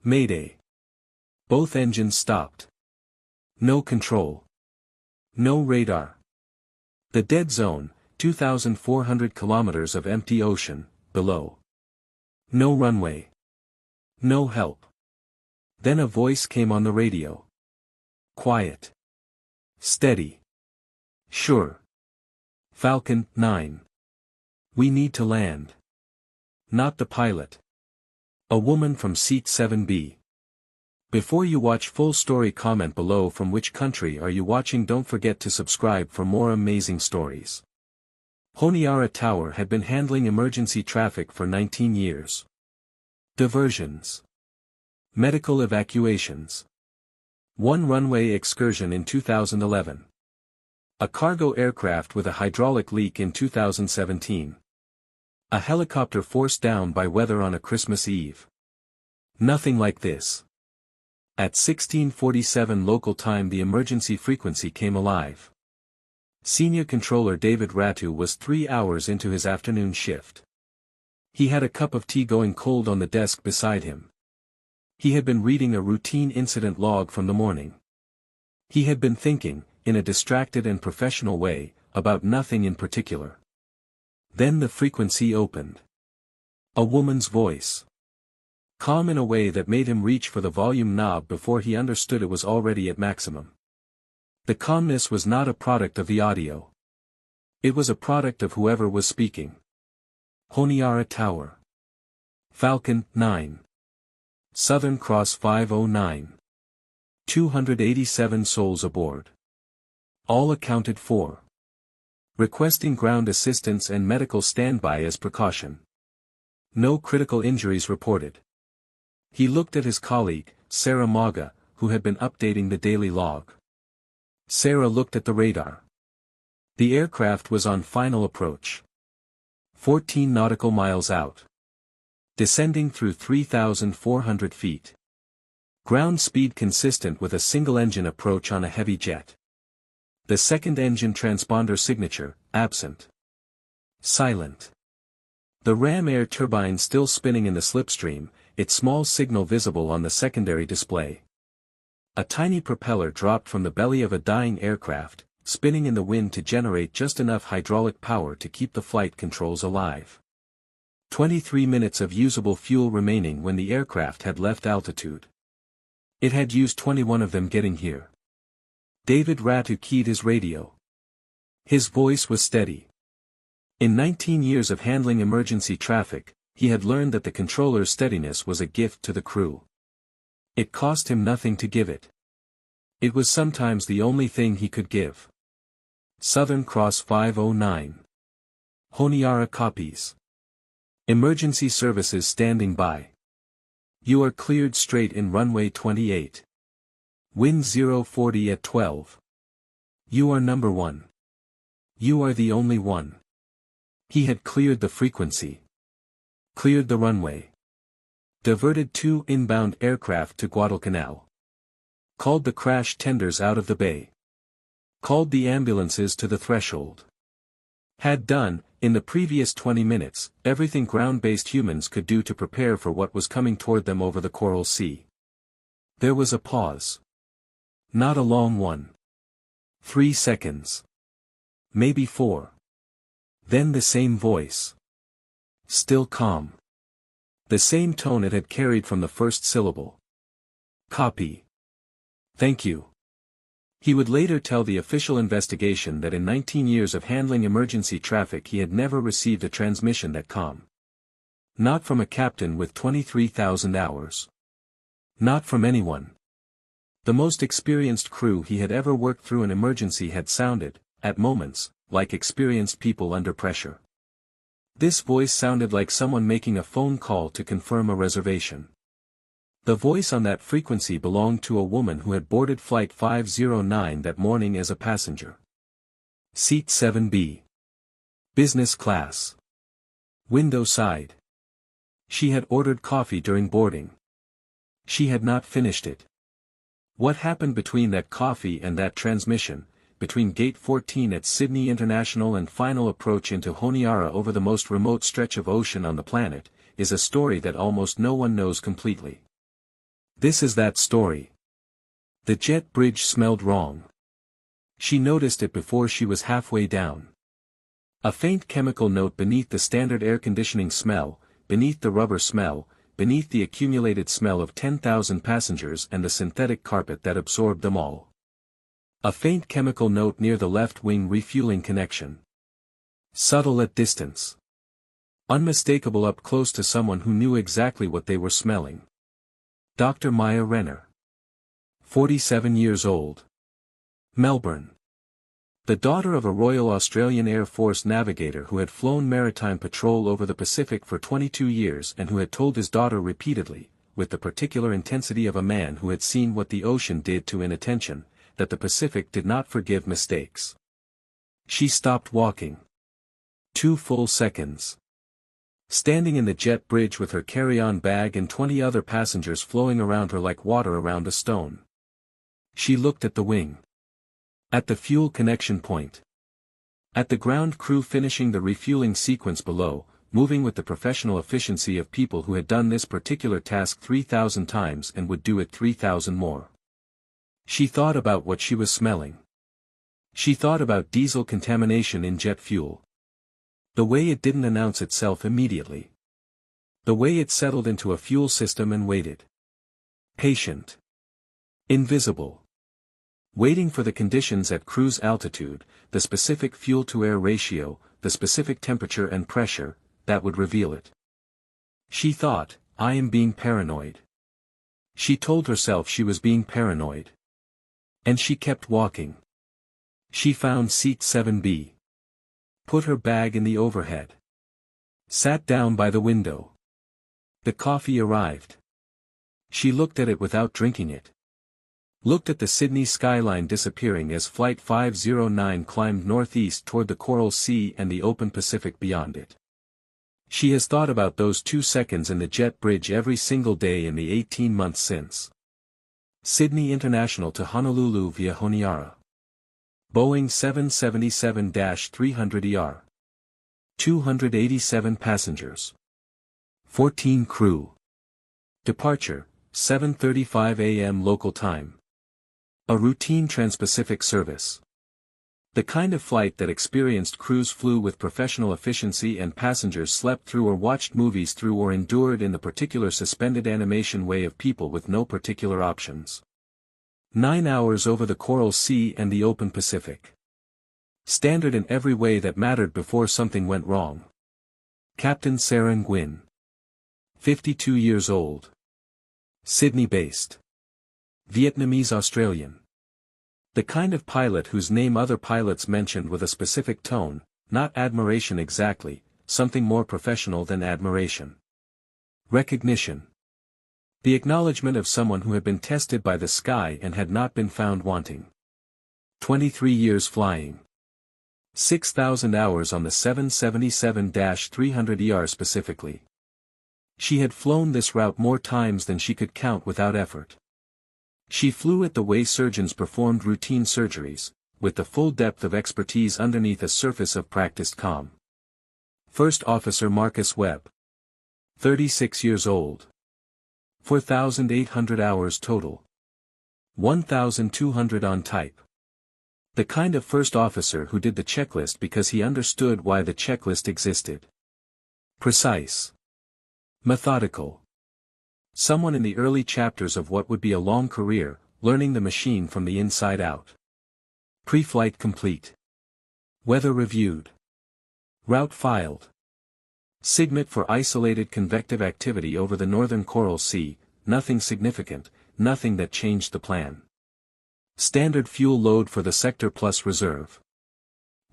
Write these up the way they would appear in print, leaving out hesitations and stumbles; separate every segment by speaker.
Speaker 1: Mayday. Both engines stopped. No control. No radar. The dead zone, 2,400 kilometers of empty ocean, below. No runway. No help. Then a voice came on the radio. Quiet. Steady. Sure. Falcon 9. We need to land. Not the pilot. A woman from seat 7B. Before you watch full story, comment below from which country are you watching. Don't forget to subscribe for more amazing stories. Honiara Tower had been handling emergency traffic for 19 years. Diversions. Medical evacuations. One runway excursion in 2011. A cargo aircraft with a hydraulic leak in 2017. A helicopter forced down by weather on a Christmas Eve. Nothing like this. At 16:47 local time the emergency frequency came alive. Senior controller David Ratu was 3 hours into his afternoon shift. He had a cup of tea going cold on the desk beside him. He had been reading a routine incident log from the morning. He had been thinking, in a distracted and professional way, about nothing in particular. Then the frequency opened. A woman's voice. Calm in a way that made him reach for the volume knob before he understood it was already at maximum. The calmness was not a product of the audio. It was a product of whoever was speaking. Honiara Tower. Falcon 9. Southern Cross 509. 287 souls aboard. All accounted for. Requesting ground assistance and medical standby as precaution. No critical injuries reported. He looked at his colleague, Sarah Maga, who had been updating the daily log. Sarah looked at the radar. The aircraft was on final approach. 14 nautical miles out. Descending through 3,400 feet. Ground speed consistent with a single-engine approach on a heavy jet. The second engine transponder signature, absent. Silent. The ram air turbine still spinning in the slipstream, its small signal visible on the secondary display. A tiny propeller dropped from the belly of a dying aircraft, spinning in the wind to generate just enough hydraulic power to keep the flight controls alive. 23 minutes of usable fuel remaining when the aircraft had left altitude. It had used 21 of them getting here. David Ratu keyed his radio. His voice was steady. In 19 years of handling emergency traffic, he had learned that the controller's steadiness was a gift to the crew. It cost him nothing to give it. It was sometimes the only thing he could give. Southern Cross 509. Honiara copies. Emergency services standing by. You are cleared straight in runway 28. Wind 040 at 12. You are number 1. You are the only one. He had cleared the frequency. Cleared the runway. Diverted 2 inbound aircraft to Guadalcanal. Called the crash tenders out of the bay. Called the ambulances to the threshold. Had done, in the previous 20 minutes, everything ground-based humans could do to prepare for what was coming toward them over the Coral Sea. There was a pause. Not a long one. 3 seconds. Maybe 4. Then the same voice. Still calm. The same tone it had carried from the first syllable. Copy. Thank you. He would later tell the official investigation that in 19 years of handling emergency traffic he had never received a transmission that calm. Not from a captain with 23,000 hours. Not from anyone. The most experienced crew he had ever worked through an emergency had sounded, at moments, like experienced people under pressure. This voice sounded like someone making a phone call to confirm a reservation. The voice on that frequency belonged to a woman who had boarded Flight 509 that morning as a passenger. Seat 7B. Business class. Window side. She had ordered coffee during boarding. She had not finished it. What happened between that coffee and that transmission, between Gate 14 at Sydney International and final approach into Honiara over the most remote stretch of ocean on the planet, is a story that almost no one knows completely. This is that story. The jet bridge smelled wrong. She noticed it before she was halfway down. A faint chemical note beneath the standard air conditioning smell, beneath the rubber smell, beneath the accumulated smell of 10,000 passengers and the synthetic carpet that absorbed them all. A faint chemical note near the left wing refueling connection. Subtle at distance. Unmistakable up close to someone who knew exactly what they were smelling. Dr. Maya Renner. 47 years old. Melbourne. The daughter of a Royal Australian Air Force navigator who had flown maritime patrol over the Pacific for 22 years and who had told his daughter repeatedly, with the particular intensity of a man who had seen what the ocean did to inattention, that the Pacific did not forgive mistakes. She stopped walking. 2 full seconds. Standing in the jet bridge with her carry-on bag and 20 other passengers flowing around her like water around a stone. She looked at the wing. At the fuel connection point. At the ground crew finishing the refueling sequence below, moving with the professional efficiency of people who had done this particular task 3,000 times and would do it 3,000 more. She thought about what she was smelling. She thought about diesel contamination in jet fuel. The way it didn't announce itself immediately. The way it settled into a fuel system and waited. Patient. Invisible. Waiting for the conditions at cruise altitude, the specific fuel-to-air ratio, the specific temperature and pressure, that would reveal it. She thought, I am being paranoid. She told herself she was being paranoid. And she kept walking. She found seat 7B. Put her bag in the overhead. Sat down by the window. The coffee arrived. She looked at it without drinking it. Looked at the Sydney skyline disappearing as Flight 509 climbed northeast toward the Coral Sea and the open Pacific beyond it. She has thought about those 2 seconds in the jet bridge every single day in the 18 months since. Sydney International to Honolulu via Honiara. Boeing 777-300ER. 287 passengers. 14 crew. Departure, 7:35 a.m. local time. A routine Trans-Pacific service. The kind of flight that experienced crews flew with professional efficiency and passengers slept through or watched movies through or endured in the particular suspended animation way of people with no particular options. 9 hours over the Coral Sea and the open Pacific. Standard in every way that mattered before something went wrong. Captain Sarah Nguyen. 52 years old. Sydney-based. Vietnamese-Australian. The kind of pilot whose name other pilots mentioned with a specific tone, not admiration exactly, something more professional than admiration. Recognition. The acknowledgement of someone who had been tested by the sky and had not been found wanting. 23 years flying. 6,000 hours on the 777-300ER specifically. She had flown this route more times than she could count without effort. She flew it the way surgeons performed routine surgeries, with the full depth of expertise underneath a surface of practiced calm. First Officer Marcus Webb. 36 years old. 4,800 hours total. 1,200 on type. The kind of first officer who did the checklist because he understood why the checklist existed. Precise. Methodical. Someone in the early chapters of what would be a long career, learning the machine from the inside out. Pre-flight complete. Weather reviewed. Route filed. SIGMET for isolated convective activity over the northern Coral Sea, nothing significant, nothing that changed the plan. Standard fuel load for the sector plus reserve.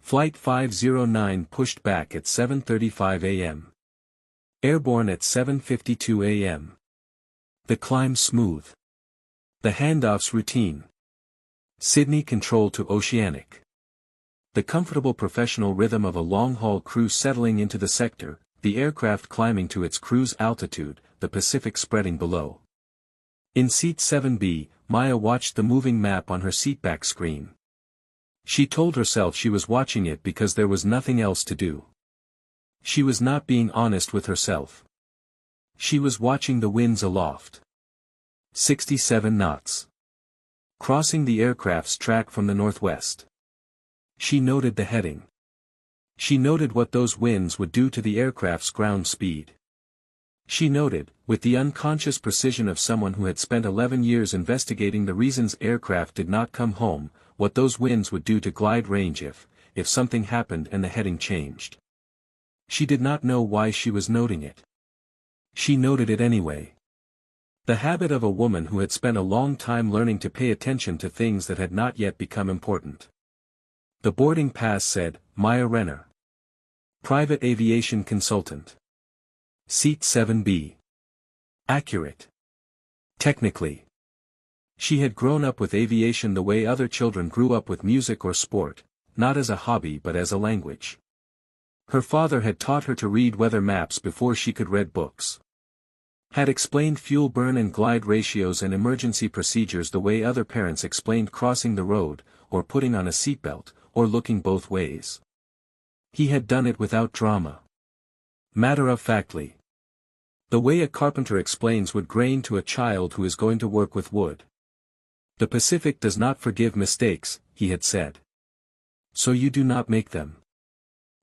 Speaker 1: Flight 509 pushed back at 7:35 a.m. Airborne at 7:52 a.m. The climb smooth. The handoffs routine. Sydney control to Oceanic. The comfortable professional rhythm of a long-haul cruise settling into the sector, the aircraft climbing to its cruise altitude, the Pacific spreading below. In seat 7B, Maya watched the moving map on her seatback screen. She told herself she was watching it because there was nothing else to do. She was not being honest with herself. She was watching the winds aloft. 67 knots. Crossing the aircraft's track from the northwest. She noted the heading. She noted what those winds would do to the aircraft's ground speed. She noted, with the unconscious precision of someone who had spent 11 years investigating the reasons aircraft did not come home, what those winds would do to glide range if something happened and the heading changed. She did not know why she was noting it. She noted it anyway. The habit of a woman who had spent a long time learning to pay attention to things that had not yet become important. The boarding pass said, Maya Renner. Private aviation consultant. Seat 7B. Accurate. Technically. She had grown up with aviation the way other children grew up with music or sport, not as a hobby but as a language. Her father had taught her to read weather maps before she could read books. Had explained fuel burn and glide ratios and emergency procedures the way other parents explained crossing the road, or putting on a seatbelt, or looking both ways. He had done it without drama. Matter-of-factly. The way a carpenter explains wood grain to a child who is going to work with wood. The Pacific does not forgive mistakes, he had said. So you do not make them.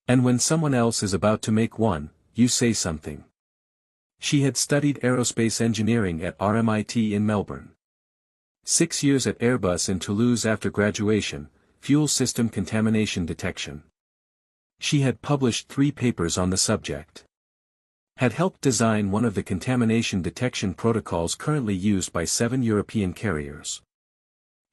Speaker 1: And when someone else is about to make one, you say something. She had studied aerospace engineering at RMIT in Melbourne. 6 years at Airbus in Toulouse after graduation, fuel system contamination detection. She had published 3 papers on the subject. Had helped design one of the contamination detection protocols currently used by 7 European carriers.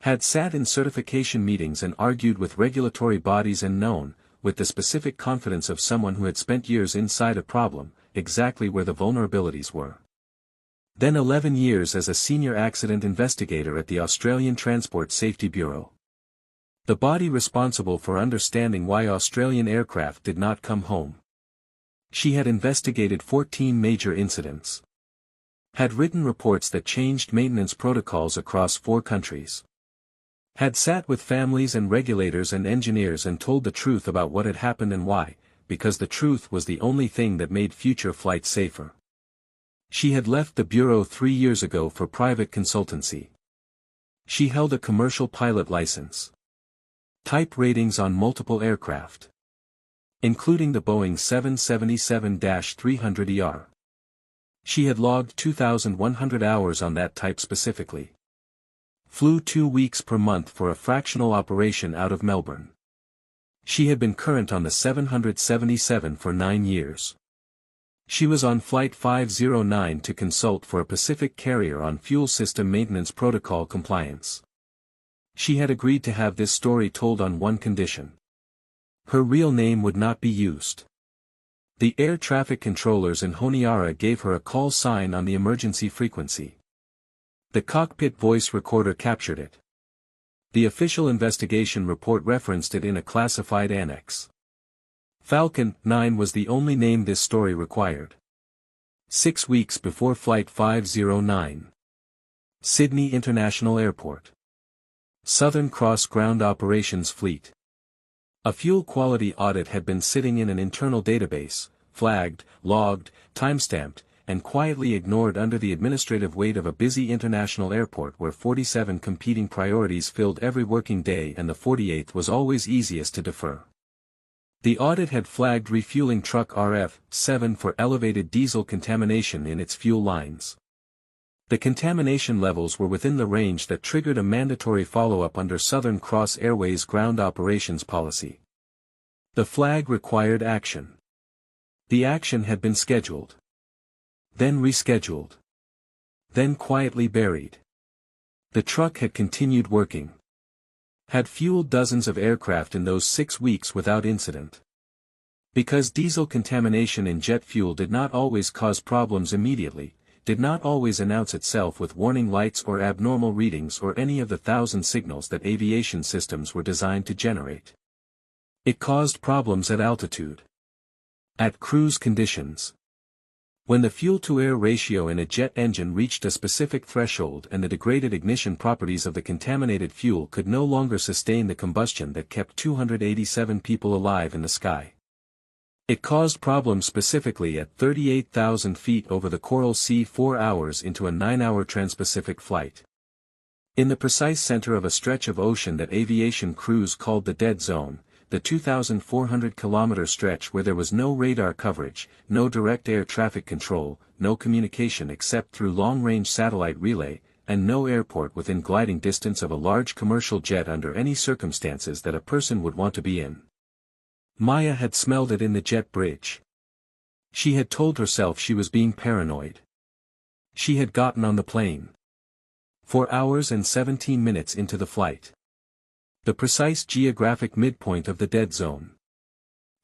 Speaker 1: Had sat in certification meetings and argued with regulatory bodies and known, with the specific confidence of someone who had spent years inside a problem, exactly where the vulnerabilities were. Then 11 years as a senior accident investigator at the Australian Transport Safety Bureau. The body responsible for understanding why Australian aircraft did not come home. She had investigated 14 major incidents. Had written reports that changed maintenance protocols across 4 countries. Had sat with families and regulators and engineers and told the truth about what had happened and why, because the truth was the only thing that made future flights safer. She had left the Bureau 3 years ago for private consultancy. She held a commercial pilot license. Type ratings on multiple aircraft. Including the Boeing 777-300ER. She had logged 2,100 hours on that type specifically. Flew 2 weeks per month for a fractional operation out of Melbourne. She had been current on the 777 for 9 years. She was on Flight 509 to consult for a Pacific carrier on fuel system maintenance protocol compliance. She had agreed to have this story told on one condition. Her real name would not be used. The air traffic controllers in Honiara gave her a call sign on the emergency frequency. The cockpit voice recorder captured it. The official investigation report referenced it in a classified annex. Falcon 9 was the only name this story required. 6 weeks before Flight 509. Sydney International Airport. Southern Cross Ground Operations Fleet. A fuel quality audit had been sitting in an internal database, flagged, logged, timestamped, and quietly ignored under the administrative weight of a busy international airport where 47 competing priorities filled every working day and the 48th was always easiest to defer. The audit had flagged refueling truck RF-7 for elevated diesel contamination in its fuel lines. The contamination levels were within the range that triggered a mandatory follow-up under Southern Cross Airways ground operations policy. The flag required action. The action had been scheduled. Then rescheduled. Then quietly buried. The truck had continued working. Had fueled dozens of aircraft in those 6 weeks without incident. Because diesel contamination in jet fuel did not always cause problems immediately, did not always announce itself with warning lights or abnormal readings or any of the 1,000 signals that aviation systems were designed to generate. It caused problems at altitude. At cruise conditions. When the fuel-to-air ratio in a jet engine reached a specific threshold and the degraded ignition properties of the contaminated fuel could no longer sustain the combustion that kept 287 people alive in the sky. It caused problems specifically at 38,000 feet over the Coral Sea 4 hours into a 9-hour Trans-Pacific flight. In the precise center of a stretch of ocean that aviation crews called the dead zone, the 2,400-kilometer stretch where there was no radar coverage, no direct air traffic control, no communication except through long-range satellite relay, and no airport within gliding distance of a large commercial jet under any circumstances that a person would want to be in. Maya had smelled it in the jet bridge. She had told herself she was being paranoid. She had gotten on the plane. 4 hours and 17 minutes into the flight. The precise geographic midpoint of the dead zone.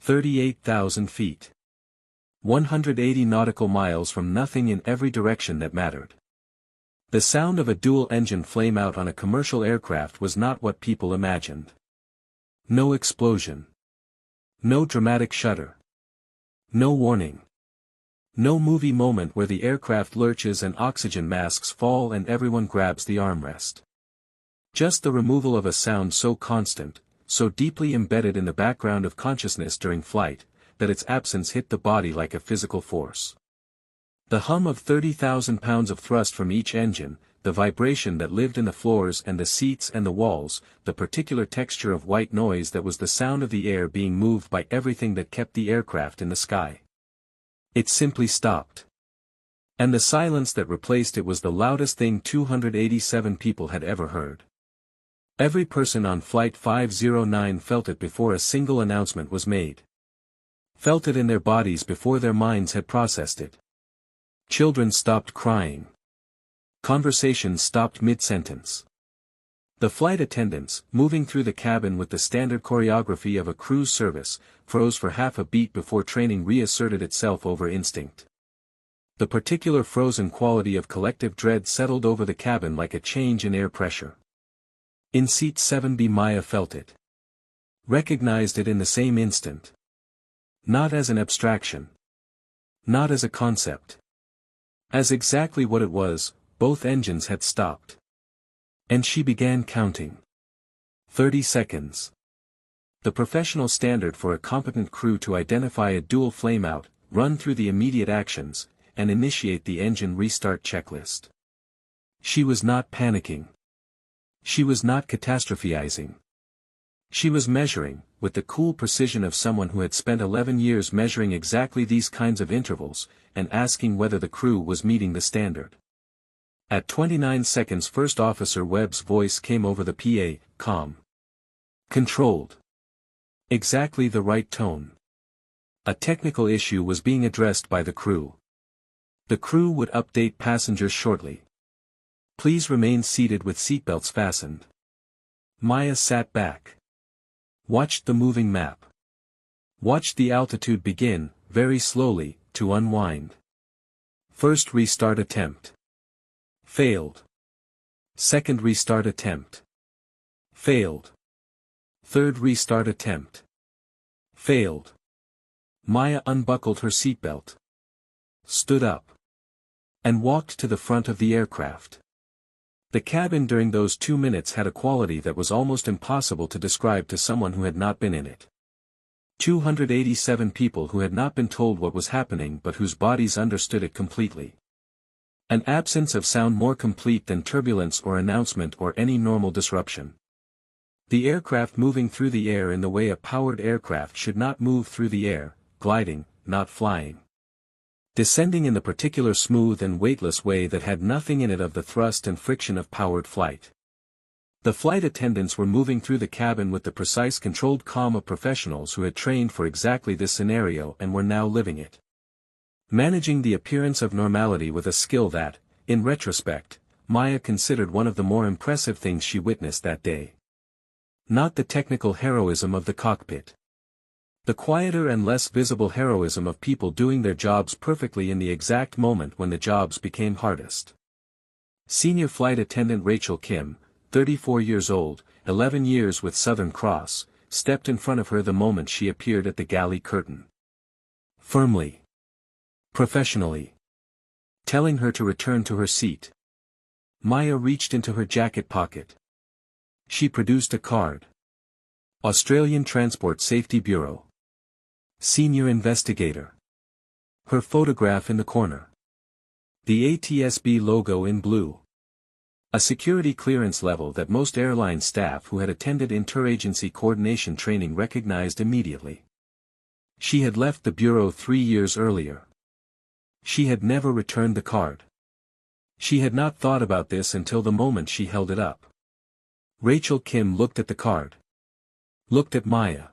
Speaker 1: 38,000 feet. 180 nautical miles from nothing in every direction that mattered. The sound of a dual-engine flame out on a commercial aircraft was not what people imagined. No explosion. No dramatic shudder. No warning. No movie moment where the aircraft lurches and oxygen masks fall and everyone grabs the armrest. Just the removal of a sound so constant, so deeply embedded in the background of consciousness during flight, that its absence hit the body like a physical force. The hum of 30,000 pounds of thrust from each engine, the vibration that lived in the floors and the seats and the walls, the particular texture of white noise that was the sound of the air being moved by everything that kept the aircraft in the sky. It simply stopped. And the silence that replaced it was the loudest thing 287 people had ever heard. Every person on Flight 509 felt it before a single announcement was made. Felt it in their bodies before their minds had processed it. Children stopped crying. Conversations stopped mid-sentence. The flight attendants, moving through the cabin with the standard choreography of a cruise service, froze for half a beat before training reasserted itself over instinct. The particular frozen quality of collective dread settled over the cabin like a change in air pressure. In seat 7B Maya felt it. Recognized it in the same instant. Not as an abstraction. Not as a concept. As exactly what it was, both engines had stopped. And she began counting. 30 seconds. The professional standard for a competent crew to identify a dual flameout, run through the immediate actions, and initiate the engine restart checklist. She was not panicking. She was not catastrophizing. She was measuring, with the cool precision of someone who had spent 11 years measuring exactly these kinds of intervals, and asking whether the crew was meeting the standard. At 29 seconds First Officer Webb's voice came over the PA, calm. Controlled. Exactly the right tone. A technical issue was being addressed by the crew. The crew would update passengers shortly. Please remain seated with seatbelts fastened. Maya sat back. Watched the moving map. Watched the altitude begin, very slowly, to unwind. First restart attempt. Failed. Second restart attempt. Failed. Third restart attempt. Failed. Maya unbuckled her seatbelt. Stood up. And walked to the front of the aircraft. The cabin during those 2 minutes had a quality that was almost impossible to describe to someone who had not been in it. 287 people who had not been told what was happening but whose bodies understood it completely. An absence of sound more complete than turbulence or announcement or any normal disruption. The aircraft moving through the air in the way a powered aircraft should not move through the air, gliding, not flying. Descending in the particular smooth and weightless way that had nothing in it of the thrust and friction of powered flight. The flight attendants were moving through the cabin with the precise controlled calm of professionals who had trained for exactly this scenario and were now living it. Managing the appearance of normality with a skill that, in retrospect, Maya considered one of the more impressive things she witnessed that day. Not the technical heroism of the cockpit. The quieter and less visible heroism of people doing their jobs perfectly in the exact moment when the jobs became hardest. Senior Flight Attendant Rachel Kim, 34 years old, 11 years with Southern Cross, stepped in front of her the moment she appeared at the galley curtain. Firmly. Professionally. Telling her to return to her seat. Maya reached into her jacket pocket. She produced a card. Australian Transport Safety Bureau. Senior investigator. Her photograph in the corner. The ATSB logo in blue. A security clearance level that most airline staff who had attended interagency coordination training recognized immediately. She had left the bureau 3 years earlier. She had never returned the card. She had not thought about this until the moment she held it up. Rachel Kim looked at the card. Looked at Maya.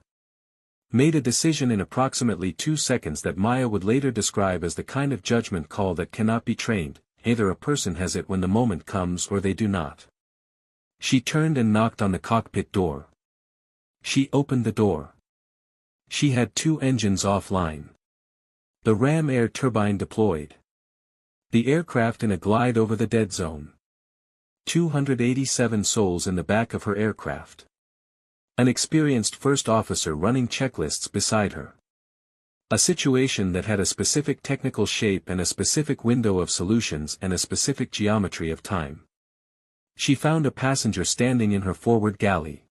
Speaker 1: Made a decision in approximately 2 seconds that Maya would later describe as the kind of judgment call that cannot be trained. Either a person has it when the moment comes or they do not. She turned and knocked on the cockpit door. She opened the door. She had 2 engines offline. The ram air turbine deployed. The aircraft in a glide over the dead zone. 287 souls in the back of her aircraft. An experienced first officer running checklists beside her. A situation that had a specific technical shape and a specific window of solutions and a specific geometry of time. She found a passenger standing in her forward galley.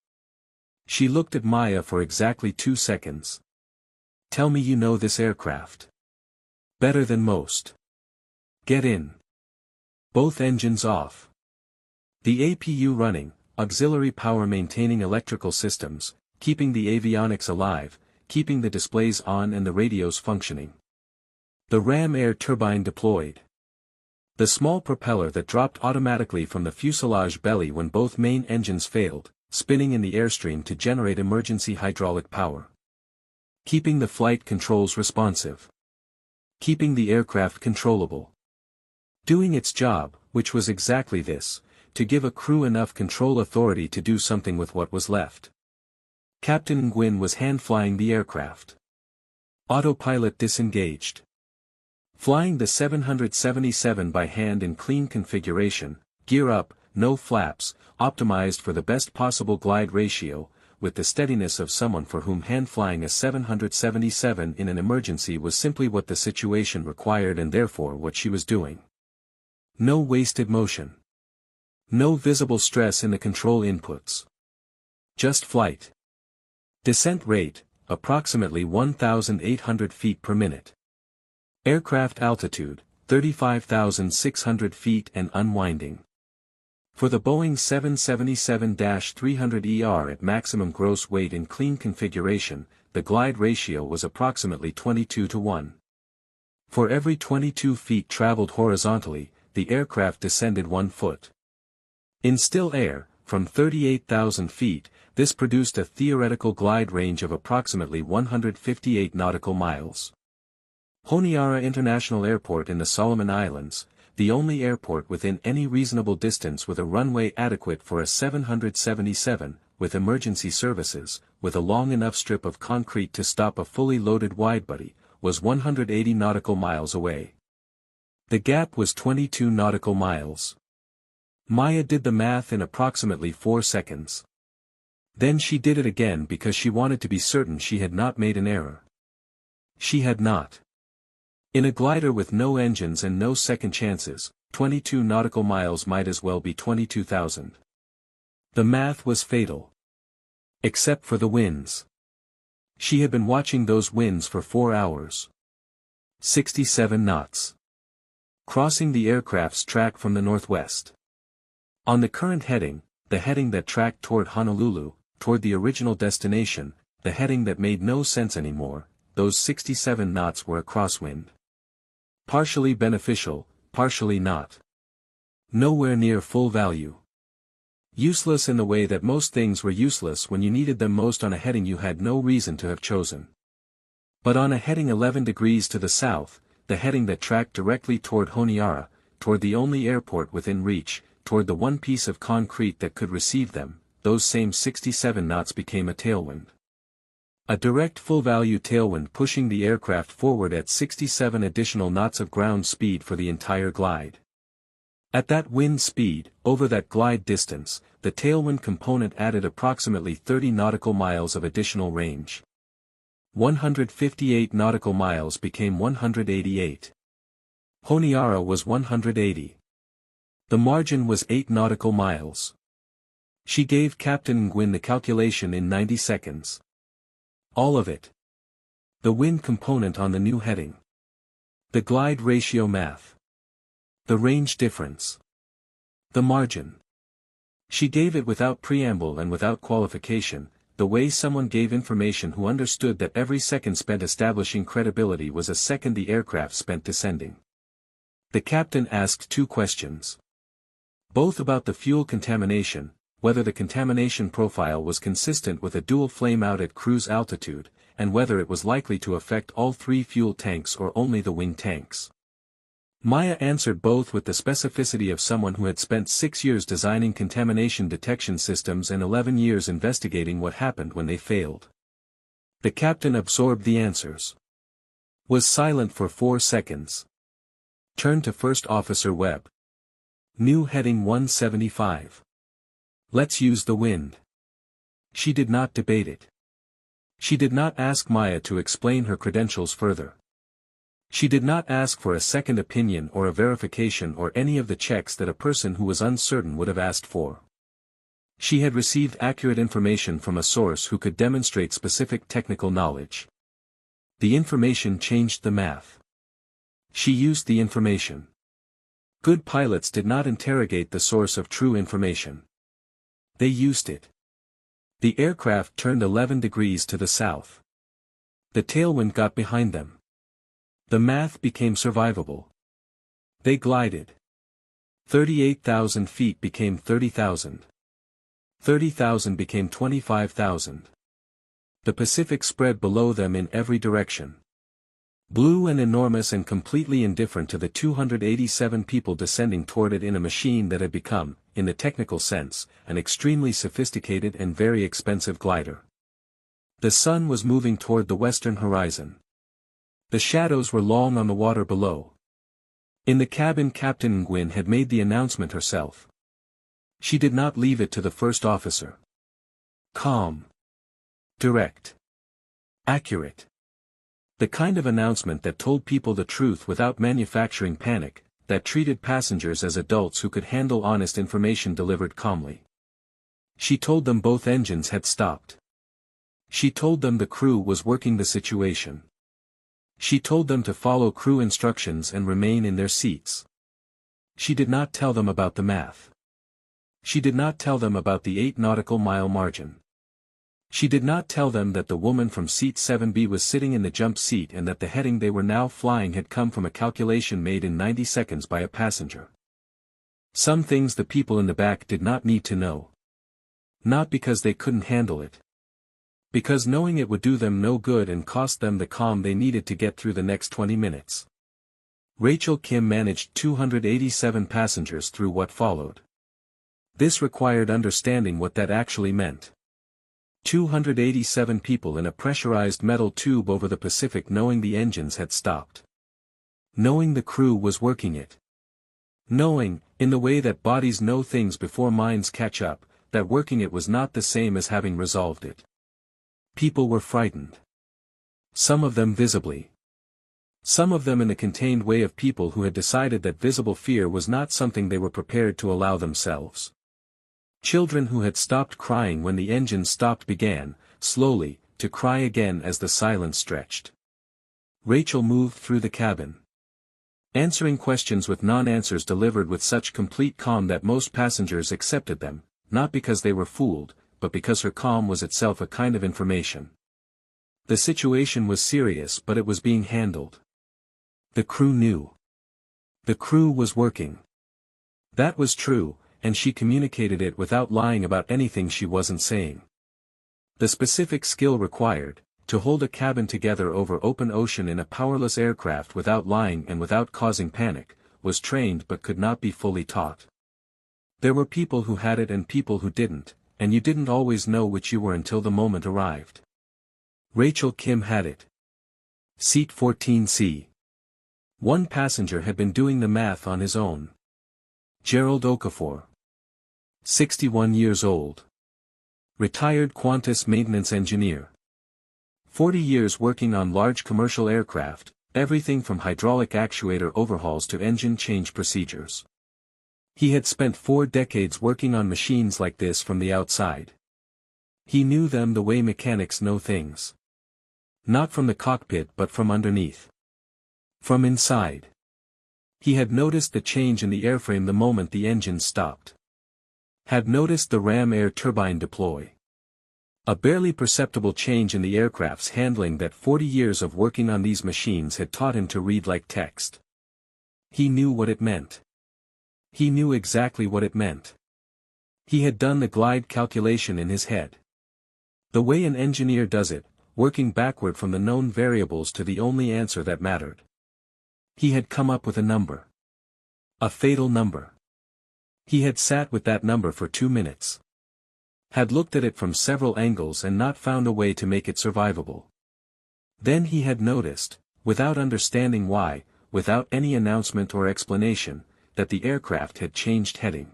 Speaker 1: She looked at Maya for exactly 2 seconds. Tell me you know this aircraft. Better than most. Get in. Both engines off. The APU running, auxiliary power maintaining electrical systems, keeping the avionics alive, keeping the displays on and the radios functioning. The ram air turbine deployed. The small propeller that dropped automatically from the fuselage belly when both main engines failed, spinning in the airstream to generate emergency hydraulic power. Keeping the flight controls responsive. Keeping the aircraft controllable. Doing its job, which was exactly this, to give a crew enough control authority to do something with what was left. Captain Nguyen was hand-flying the aircraft. Autopilot disengaged. Flying the 777 by hand in clean configuration, gear up, no flaps, optimized for the best possible glide ratio, with the steadiness of someone for whom hand-flying a 777 in an emergency was simply what the situation required and therefore what she was doing. No wasted motion. No visible stress in the control inputs. Just flight. Descent rate, approximately 1,800 feet per minute. Aircraft altitude, 35,600 feet and unwinding. For the Boeing 777-300ER at maximum gross weight in clean configuration, the glide ratio was approximately 22:1. For every 22 feet traveled horizontally, the aircraft descended 1 foot. In still air, from 38,000 feet, this produced a theoretical glide range of approximately 158 nautical miles. Honiara International Airport in the Solomon Islands, the only airport within any reasonable distance with a runway adequate for a 777, with emergency services, with a long enough strip of concrete to stop a fully loaded widebody, was 180 nautical miles away. The gap was 22 nautical miles. Maya did the math in approximately 4 seconds. Then she did it again because she wanted to be certain she had not made an error. She had not. In a glider with no engines and no second chances, 22 nautical miles might as well be 22,000. The math was fatal. Except for the winds. She had been watching those winds for 4 hours. 67 knots. Crossing the aircraft's track from the northwest. On the current heading, the heading that tracked toward Honolulu, toward the original destination, the heading that made no sense anymore, those 67 knots were a crosswind. Partially beneficial, partially not. Nowhere near full value. Useless in the way that most things were useless when you needed them most on a heading you had no reason to have chosen. But on a heading 11 degrees to the south, the heading that tracked directly toward Honiara, toward the only airport within reach, toward the one piece of concrete that could receive them, those same 67 knots became a tailwind. A direct full-value tailwind pushing the aircraft forward at 67 additional knots of ground speed for the entire glide. At that wind speed, over that glide distance, the tailwind component added approximately 30 nautical miles of additional range. 158 nautical miles became 188. Honiara was 180. The margin was 8 nautical miles. She gave Captain Nguyen the calculation in 90 seconds. All of it. The wind component on the new heading. The glide ratio math. The range difference. The margin. She gave it without preamble and without qualification, the way someone gave information who understood that every second spent establishing credibility was a second the aircraft spent descending. The captain asked two questions. Both about the fuel contamination, whether the contamination profile was consistent with a dual flame out at cruise altitude, and whether it was likely to affect all three fuel tanks or only the wing tanks. Maya answered both with the specificity of someone who had spent 6 years designing contamination detection systems and 11 years investigating what happened when they failed. The captain absorbed the answers. Was silent for 4 seconds. Turned to First Officer Webb. New heading 175. Let's use the wind. She did not debate it. She did not ask Maya to explain her credentials further. She did not ask for a second opinion or a verification or any of the checks that a person who was uncertain would have asked for. She had received accurate information from a source who could demonstrate specific technical knowledge. The information changed the math. She used the information. Good pilots did not interrogate the source of true information. They used it. The aircraft turned 11 degrees to the south. The tailwind got behind them. The math became survivable. They glided. 38,000 feet became 30,000. 30,000 became 25,000. The Pacific spread below them in every direction. Blue and enormous and completely indifferent to the 287 people descending toward it in a machine that had become, in the technical sense, an extremely sophisticated and very expensive glider. The sun was moving toward the western horizon. The shadows were long on the water below. In the cabin, Captain Nguyen had made the announcement herself. She did not leave it to the first officer. Calm. Direct. Accurate. The kind of announcement that told people the truth without manufacturing panic, that treated passengers as adults who could handle honest information delivered calmly. She told them both engines had stopped. She told them the crew was working the situation. She told them to follow crew instructions and remain in their seats. She did not tell them about the math. She did not tell them about the 8 nautical mile margin. She did not tell them that the woman from seat 7B was sitting in the jump seat and that the heading they were now flying had come from a calculation made in 90 seconds by a passenger. Some things the people in the back did not need to know. Not because they couldn't handle it. Because knowing it would do them no good and cost them the calm they needed to get through the next 20 minutes. Rachel Kim managed 287 passengers through what followed. This required understanding what that actually meant. 287 people in a pressurized metal tube over the Pacific, knowing the engines had stopped. Knowing the crew was working it. Knowing, in the way that bodies know things before minds catch up, that working it was not the same as having resolved it. People were frightened. Some of them visibly. Some of them in the contained way of people who had decided that visible fear was not something they were prepared to allow themselves. Children who had stopped crying when the engine stopped began, slowly, to cry again as the silence stretched. Rachel moved through the cabin. Answering questions with non-answers delivered with such complete calm that most passengers accepted them, not because they were fooled, but because her calm was itself a kind of information. The situation was serious, but it was being handled. The crew knew. The crew was working. That was true, and she communicated it without lying about anything she wasn't saying. The specific skill required, to hold a cabin together over open ocean in a powerless aircraft without lying and without causing panic, was trained but could not be fully taught. There were people who had it and people who didn't, and you didn't always know which you were until the moment arrived. Rachel Kim had it. Seat 14C. One passenger had been doing the math on his own. Gerald Okafor. 61 years old. Retired Qantas maintenance engineer. 40 years working on large commercial aircraft, everything from hydraulic actuator overhauls to engine change procedures. He had spent 4 decades working on machines like this from the outside. He knew them the way mechanics know things. Not from the cockpit but from underneath. From inside. He had noticed the change in the airframe the moment the engines stopped. Had noticed the ram air turbine deploy. A barely perceptible change in the aircraft's handling that 40 years of working on these machines had taught him to read like text. He knew what it meant. He knew exactly what it meant. He had done the glide calculation in his head. The way an engineer does it, working backward from the known variables to the only answer that mattered. He had come up with a number. A fatal number. He had sat with that number for 2 minutes. Had looked at it from several angles and not found a way to make it survivable. Then he had noticed, without understanding why, without any announcement or explanation, that the aircraft had changed heading.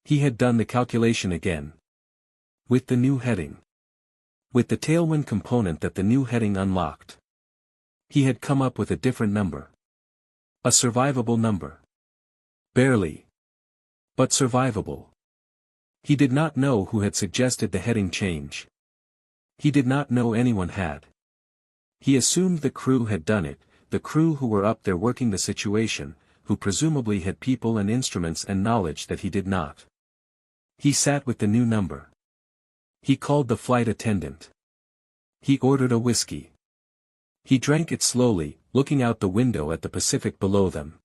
Speaker 1: He had done the calculation again. With the new heading. With the tailwind component that the new heading unlocked. He had come up with a different number. A survivable number. Barely. But survivable. He did not know who had suggested the heading change. He did not know anyone had. He assumed the crew had done it, the crew who were up there working the situation, who presumably had people and instruments and knowledge that he did not. He sat with the new number. He called the flight attendant. He ordered a whiskey. He drank it slowly, looking out the window at the Pacific below them.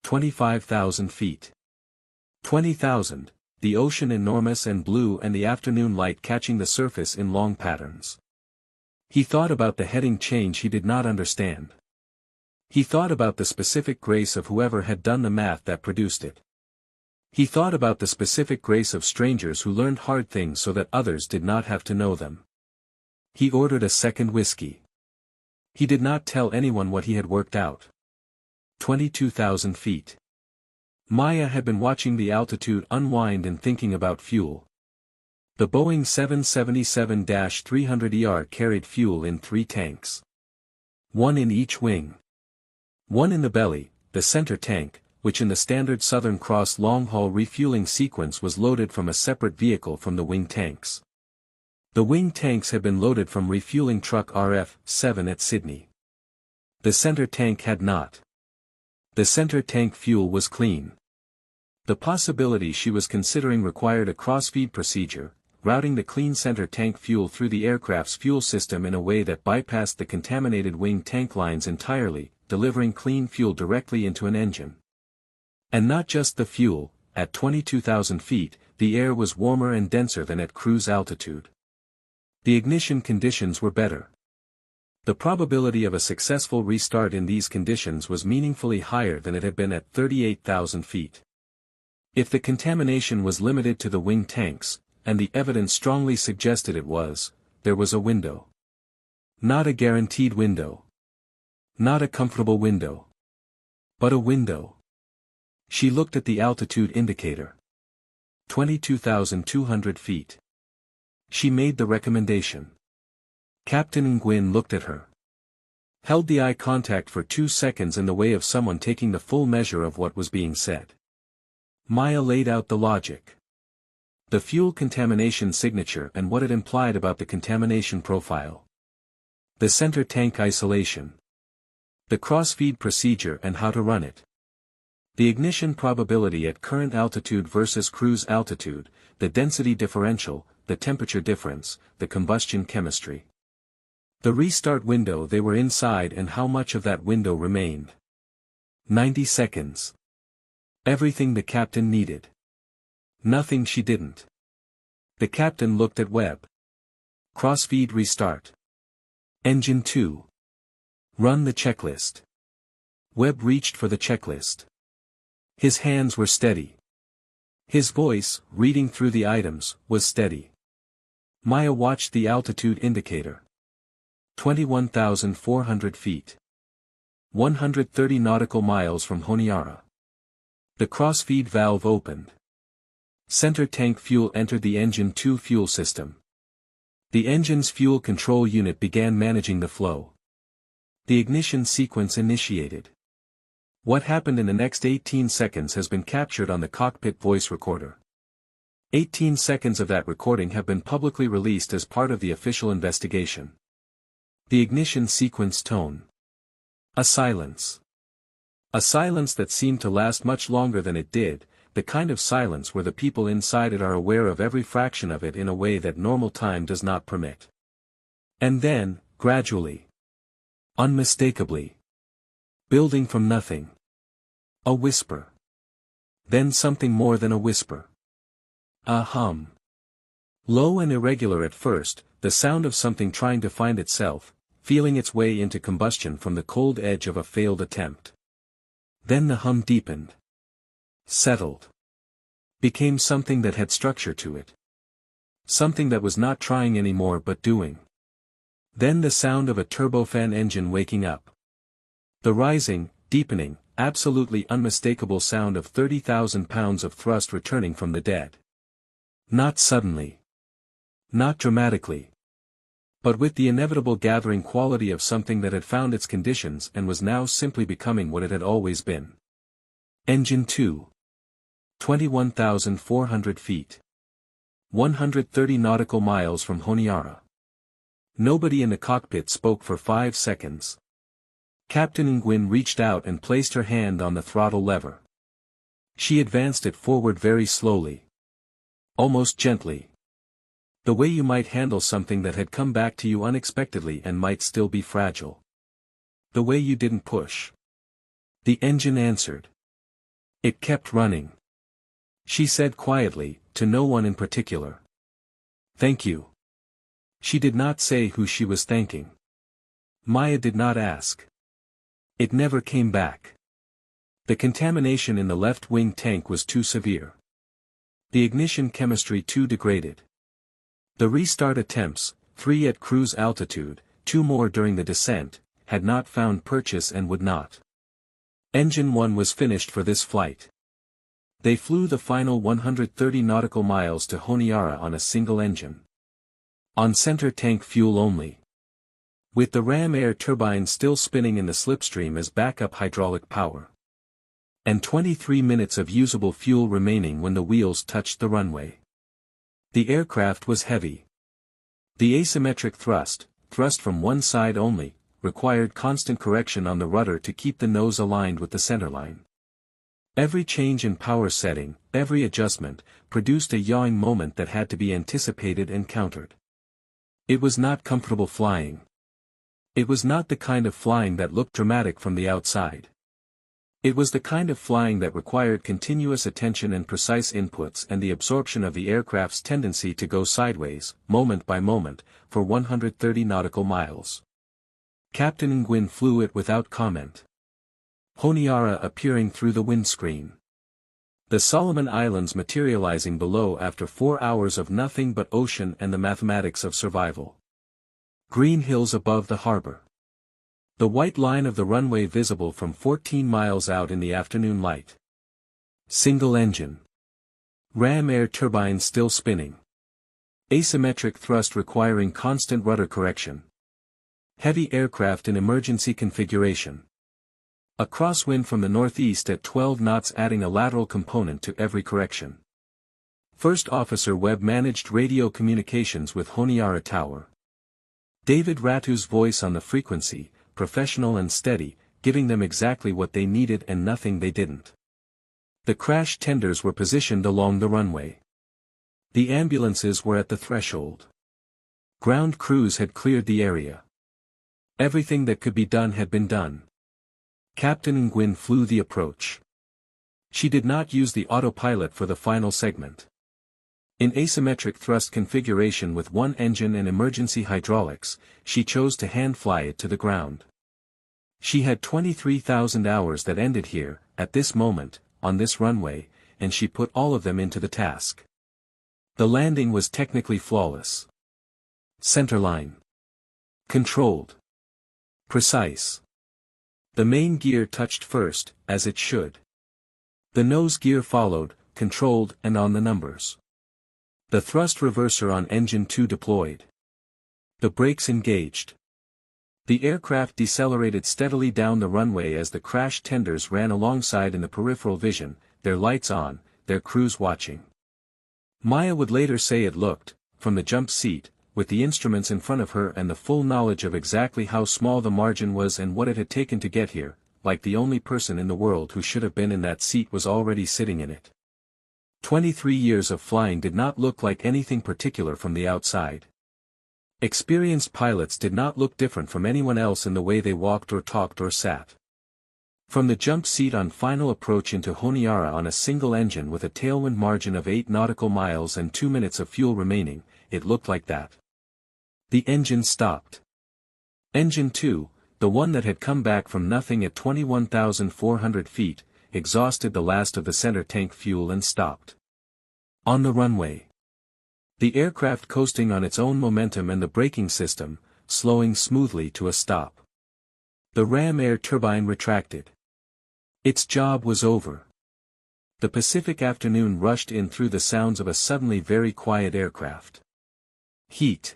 Speaker 1: 25,000 feet. 20,000. The ocean enormous and blue and the afternoon light catching the surface in long patterns. He thought about the heading change he did not understand. He thought about the specific grace of whoever had done the math that produced it. He thought about the specific grace of strangers who learned hard things so that others did not have to know them. He ordered a second whiskey. He did not tell anyone what he had worked out. 22,000 feet. Maya had been watching the altitude unwind and thinking about fuel. The Boeing 777-300ER carried fuel in 3 tanks. 1 in each wing. 1 in the belly, the center tank, which in the standard Southern Cross long-haul refueling sequence was loaded from a separate vehicle from the wing tanks. The wing tanks had been loaded from refueling truck RF-7 at Sydney. The center tank had not. The center tank fuel was clean. The possibility she was considering required a cross-feed procedure, routing the clean center tank fuel through the aircraft's fuel system in a way that bypassed the contaminated wing tank lines entirely, delivering clean fuel directly into an engine. And not just the fuel, at 22,000 feet, the air was warmer and denser than at cruise altitude. The ignition conditions were better. The probability of a successful restart in these conditions was meaningfully higher than it had been at 38,000 feet. If the contamination was limited to the wing tanks, and the evidence strongly suggested it was, there was a window. Not a guaranteed window. Not a comfortable window. But a window. She looked at the altitude indicator. 22,200 feet. She made the recommendation. Captain Nguyen looked at her. Held the eye contact for 2 seconds in the way of someone taking the full measure of what was being said. Maya laid out the logic. The fuel contamination signature and what it implied about the contamination profile. The center tank isolation. The cross-feed procedure and how to run it. The ignition probability at current altitude versus cruise altitude, the density differential, the temperature difference, the combustion chemistry. The restart window they were inside and how much of that window remained. 90 seconds. Everything the captain needed. Nothing she didn't. The captain looked at Webb. Crossfeed restart. Engine 2. Run the checklist. Webb reached for the checklist. His hands were steady. His voice, reading through the items, was steady. Maya watched the altitude indicator. 21,400 feet. 130 nautical miles from Honiara. The crossfeed valve opened. Center tank fuel entered the engine 2 fuel system. The engine's fuel control unit began managing the flow. The ignition sequence initiated. What happened in the next 18 seconds has been captured on the cockpit voice recorder. 18 seconds of that recording have been publicly released as part of the official investigation. The ignition sequence tone. A silence. A silence that seemed to last much longer than it did, the kind of silence where the people inside it are aware of every fraction of it in a way that normal time does not permit. And then, gradually, unmistakably, building from nothing, a whisper. Then something more than a whisper. A hum. Low and irregular at first, the sound of something trying to find itself, feeling its way into combustion from the cold edge of a failed attempt. Then the hum deepened. Settled. Became something that had structure to it. Something that was not trying anymore but doing. Then the sound of a turbofan engine waking up. The rising, deepening, absolutely unmistakable sound of 30,000 pounds of thrust returning from the dead. Not suddenly. Not dramatically. But with the inevitable gathering quality of something that had found its conditions and was now simply becoming what it had always been. Engine 2. 21,400 feet. 130 nautical miles from Honiara. Nobody in the cockpit spoke for 5 seconds. Captain Nguyen reached out and placed her hand on the throttle lever. She advanced it forward very slowly. Almost gently. The way you might handle something that had come back to you unexpectedly and might still be fragile. The way you didn't push. The engine answered. It kept running. She said quietly, to no one in particular. Thank you. She did not say who she was thanking. Maya did not ask. It never came back. The contamination in the left wing tank was too severe. The ignition chemistry too degraded. The restart attempts, 3 at cruise altitude, 2 more during the descent, had not found purchase and would not. Engine 1 was finished for this flight. They flew the final 130 nautical miles to Honiara on a single engine. On center tank fuel only. With the ram air turbine still spinning in the slipstream as backup hydraulic power. And 23 minutes of usable fuel remaining when the wheels touched the runway. The aircraft was heavy. The asymmetric thrust from one side only, required constant correction on the rudder to keep the nose aligned with the centerline. Every change in power setting, every adjustment, produced a yawing moment that had to be anticipated and countered. It was not comfortable flying. It was not the kind of flying that looked dramatic from the outside. It was the kind of flying that required continuous attention and precise inputs and the absorption of the aircraft's tendency to go sideways, moment by moment, for 130 nautical miles. Captain Nguyen flew it without comment. Honiara appearing through the windscreen. The Solomon Islands materializing below after 4 hours of nothing but ocean and the mathematics of survival. Green hills above the harbor. The white line of the runway visible from 14 miles out in the afternoon light. Single engine. Ram air turbine still spinning. Asymmetric thrust requiring constant rudder correction. Heavy aircraft in emergency configuration. A crosswind from the northeast at 12 knots adding a lateral component to every correction. First Officer Webb managed radio communications with Honiara Tower. David Ratu's voice on the frequency, professional and steady, giving them exactly what they needed and nothing they didn't. The crash tenders were positioned along the runway. The ambulances were at the threshold. Ground crews had cleared the area. Everything that could be done had been done. Captain Nguyen flew the approach. She did not use the autopilot for the final segment. In asymmetric thrust configuration with one engine and emergency hydraulics, she chose to hand-fly it to the ground. She had 23,000 hours that ended here, at this moment, on this runway, and she put all of them into the task. The landing was technically flawless. Centerline. Controlled. Precise. The main gear touched first, as it should. The nose gear followed, controlled and on the numbers. The thrust reverser on engine 2 deployed. The brakes engaged. The aircraft decelerated steadily down the runway as the crash tenders ran alongside in the peripheral vision, their lights on, their crews watching. Maya would later say it looked, from the jump seat, with the instruments in front of her and the full knowledge of exactly how small the margin was and what it had taken to get here, like the only person in the world who should have been in that seat was already sitting in it. 23 years of flying did not look like anything particular from the outside. Experienced pilots did not look different from anyone else in the way they walked or talked or sat. From the jump seat on final approach into Honiara on a single engine with a tailwind margin of 8 nautical miles and 2 minutes of fuel remaining, it looked like that. The engine stopped. Engine 2, the one that had come back from nothing at 21,400 feet, exhausted the last of the center tank fuel and stopped. On the runway. The aircraft coasting on its own momentum and the braking system, slowing smoothly to a stop. The ram air turbine retracted. Its job was over. The Pacific afternoon rushed in through the sounds of a suddenly very quiet aircraft. Heat.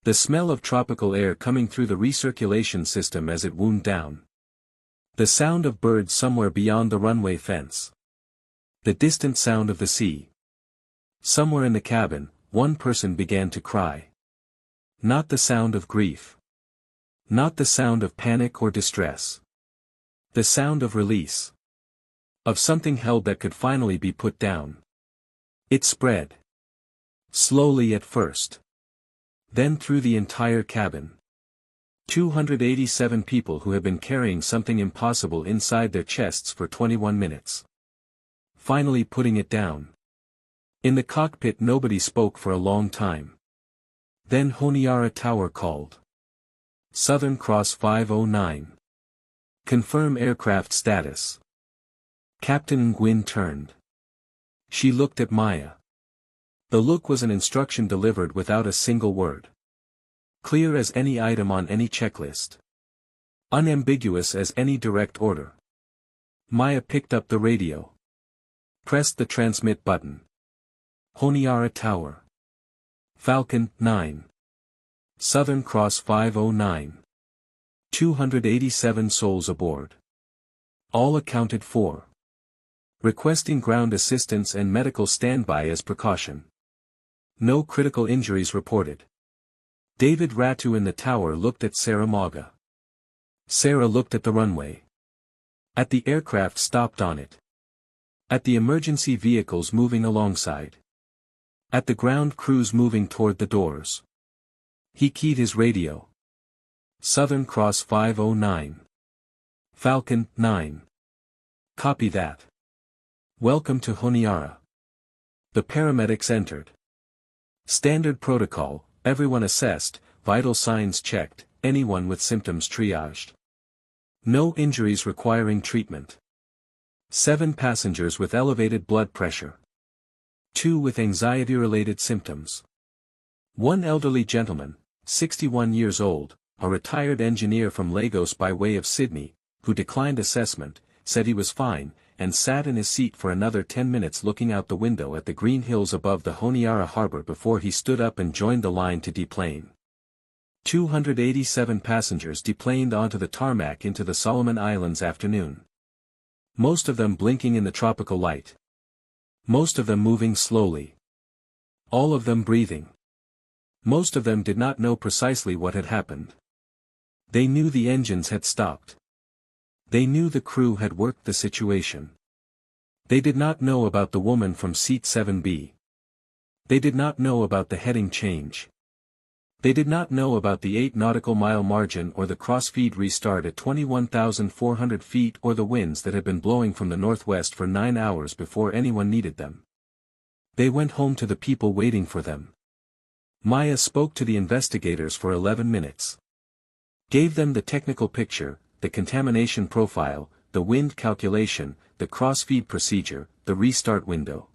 Speaker 1: The smell of tropical air coming through the recirculation system as it wound down. The sound of birds somewhere beyond the runway fence. The distant sound of the sea. Somewhere in the cabin, one person began to cry. Not the sound of grief. Not the sound of panic or distress. The sound of release. Of something held that could finally be put down. It spread. Slowly at first. Then through the entire cabin. 287 people who had been carrying something impossible inside their chests for 21 minutes. Finally putting it down. In the cockpit nobody spoke for a long time. Then Honiara Tower called. Southern Cross 509. Confirm aircraft status. Captain Nguyen turned. She looked at Maya. The look was an instruction delivered without a single word. Clear as any item on any checklist. Unambiguous as any direct order. Maya picked up the radio. Pressed the transmit button. Honiara Tower. Falcon 9. Southern Cross 509. 287 souls aboard. All accounted for. Requesting ground assistance and medical standby as precaution. No critical injuries reported. David Ratu in the tower looked at Sarah Mauga. Sarah looked at the runway. At the aircraft stopped on it. At the emergency vehicles moving alongside. At the ground crews moving toward the doors. He keyed his radio. Southern Cross 509. Falcon 9. Copy that. Welcome to Honiara. The paramedics entered. Standard protocol, everyone assessed, vital signs checked, anyone with symptoms triaged. No injuries requiring treatment. 7 passengers with elevated blood pressure. 2 with anxiety-related symptoms. 1 elderly gentleman, 61 years old, a retired engineer from Lagos by way of Sydney, who declined assessment, said he was fine, and sat in his seat for another 10 minutes looking out the window at the green hills above the Honiara harbor before he stood up and joined the line to deplane. 287 passengers deplaned onto the tarmac into the Solomon Islands afternoon. Most of them blinking in the tropical light. Most of them moving slowly. All of them breathing. Most of them did not know precisely what had happened. They knew the engines had stopped. They knew the crew had worked the situation. They did not know about the woman from seat 7B. They did not know about the heading change. They did not know about the 8 nautical mile margin or the crossfeed restart at 21,400 feet or the winds that had been blowing from the northwest for 9 hours before anyone needed them. They went home to the people waiting for them. Maya spoke to the investigators for 11 minutes. Gave them the technical picture, the contamination profile, the wind calculation, the crossfeed procedure, the restart window.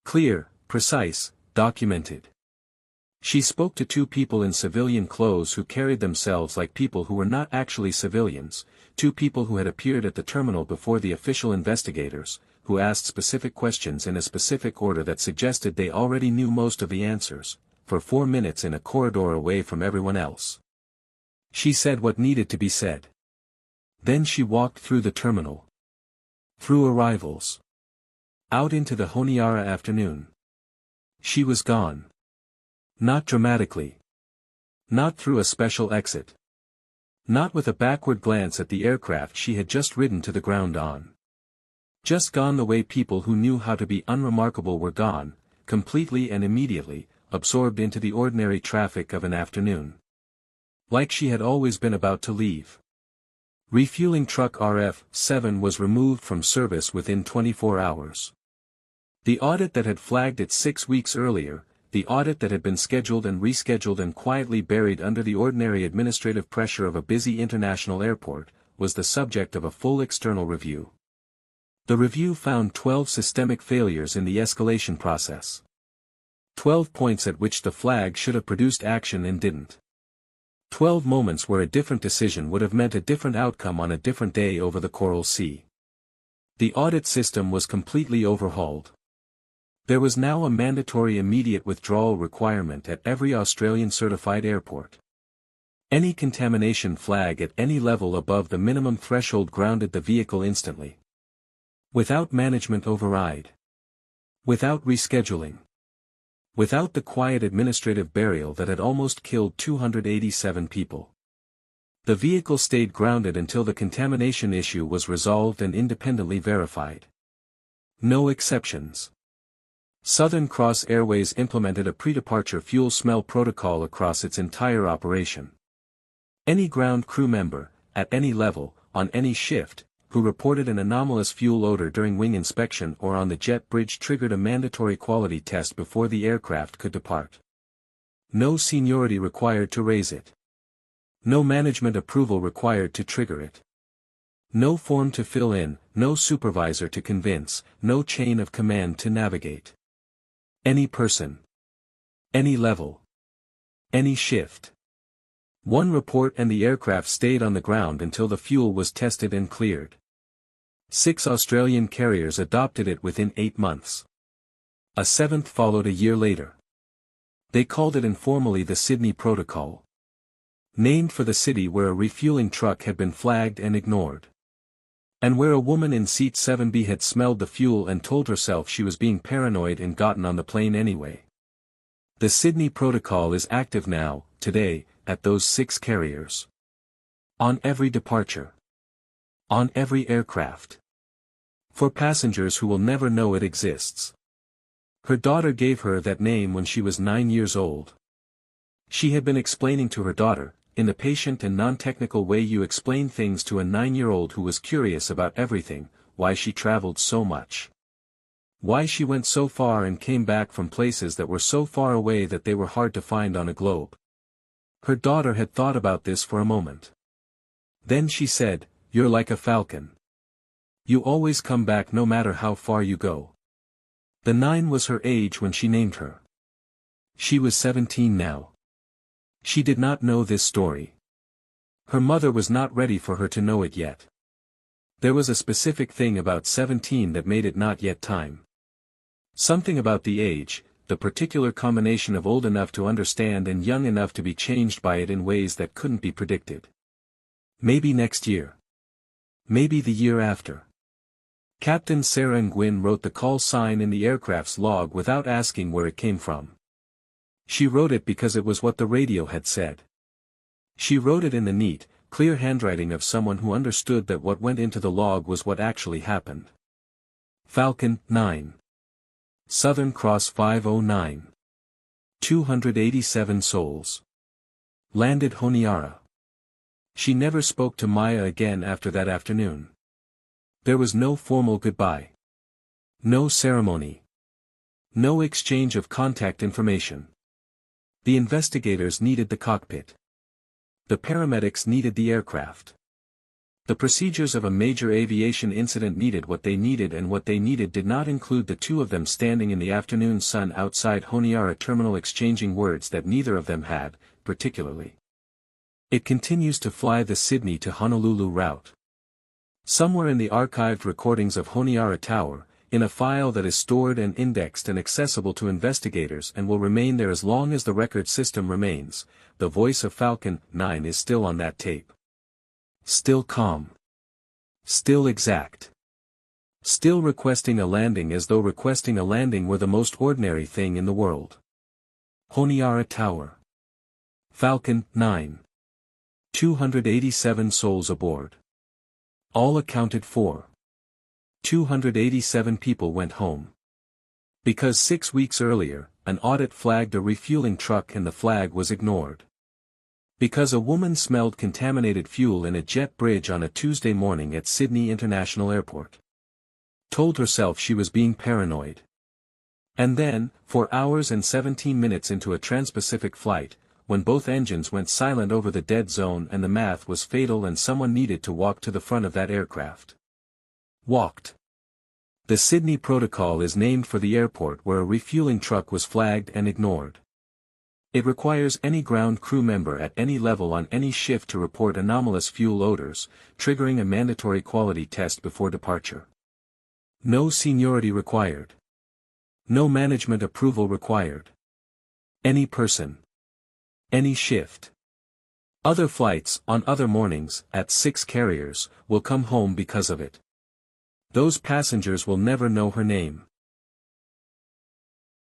Speaker 1: Clear, precise, documented. She spoke to 2 people in civilian clothes who carried themselves like people who were not actually civilians, 2 people who had appeared at the terminal before the official investigators, who asked specific questions in a specific order that suggested they already knew most of the answers, for 4 minutes in a corridor away from everyone else. She said what needed to be said. Then she walked through the terminal. Through arrivals. Out into the Honiara afternoon. She was gone. Not dramatically. Not through a special exit. Not with a backward glance at the aircraft she had just ridden to the ground on. Just gone the way people who knew how to be unremarkable were gone, completely and immediately, absorbed into the ordinary traffic of an afternoon. Like she had always been about to leave. Refueling truck RF-7 was removed from service within 24 hours. The audit that had flagged it 6 weeks earlier, the audit that had been scheduled and rescheduled and quietly buried under the ordinary administrative pressure of a busy international airport, was the subject of a full external review. The review found 12 systemic failures in the escalation process. 12 points at which the flag should have produced action and didn't. 12 moments where a different decision would have meant a different outcome on a different day over the Coral Sea. The audit system was completely overhauled. There was now a mandatory immediate withdrawal requirement at every Australian certified airport. Any contamination flag at any level above the minimum threshold grounded the vehicle instantly. Without management override. Without rescheduling. Without the quiet administrative burial that had almost killed 287 people. The vehicle stayed grounded until the contamination issue was resolved and independently verified. No exceptions. Southern Cross Airways implemented a pre-departure fuel smell protocol across its entire operation. Any ground crew member, at any level, on any shift, who reported an anomalous fuel odor during wing inspection or on the jet bridge triggered a mandatory quality test before the aircraft could depart. No seniority required to raise it. No management approval required to trigger it. No form to fill in, no supervisor to convince, no chain of command to navigate. Any person. Any level. Any shift. One report and the aircraft stayed on the ground until the fuel was tested and cleared. 6 Australian carriers adopted it within 8 months. A 7th followed a year later. They called it informally the Sydney Protocol. Named for the city where a refueling truck had been flagged and ignored. And where a woman in seat 7B had smelled the fuel and told herself she was being paranoid and gotten on the plane anyway. The Sydney Protocol is active now, today, at those 6 carriers. On every departure. On every aircraft. For passengers who will never know it exists. Her daughter gave her that name when she was 9 years old. She had been explaining to her daughter, in the patient and non-technical way you explain things to a 9-year-old who was curious about everything, why she traveled so much. Why she went so far and came back from places that were so far away that they were hard to find on a globe. Her daughter had thought about this for a moment. Then she said, "You're like a falcon. You always come back no matter how far you go." The 9 was her age when she named her. She was 17 now. She did not know this story. Her mother was not ready for her to know it yet. There was a specific thing about 17 that made it not yet time. Something about the age, the particular combination of old enough to understand and young enough to be changed by it in ways that couldn't be predicted. Maybe next year. Maybe the year after. Captain Sarah Nguyen wrote the call sign in the aircraft's log without asking where it came from. She wrote it because it was what the radio had said. She wrote it in the neat, clear handwriting of someone who understood that what went into the log was what actually happened. Falcon 9. Southern Cross 509. 287 souls. Landed Honiara. She never spoke to Maya again after that afternoon. There was no formal goodbye. No ceremony. No exchange of contact information. The investigators needed the cockpit. The paramedics needed the aircraft. The procedures of a major aviation incident needed what they needed, and what they needed did not include the 2 of them standing in the afternoon sun outside Honiara terminal exchanging words that neither of them had, particularly. It continues to fly the Sydney to Honolulu route. Somewhere in the archived recordings of Honiara Tower, in a file that is stored and indexed and accessible to investigators and will remain there as long as the record system remains, the voice of Falcon 9 is still on that tape. Still calm. Still exact. Still requesting a landing as though requesting a landing were the most ordinary thing in the world. Honiara Tower. Falcon, 9. 287 souls aboard. All accounted for. 287 people went home. Because 6 weeks earlier, an audit flagged a refueling truck and the flag was ignored. Because a woman smelled contaminated fuel in a jet bridge on a Tuesday morning at Sydney International Airport. Told herself she was being paranoid. And then, 4 hours and 17 minutes into a trans-Pacific flight, when both engines went silent over the dead zone and the math was fatal and someone needed to walk to the front of that aircraft. Walked. The Sydney Protocol is named for the airport where a refueling truck was flagged and ignored. It requires any ground crew member at any level on any shift to report anomalous fuel odors, triggering a mandatory quality test before departure. No seniority required. No management approval required. Any person. Any shift. Other flights, on other mornings, at 6 carriers, will come home because of it. Those passengers will never know her name.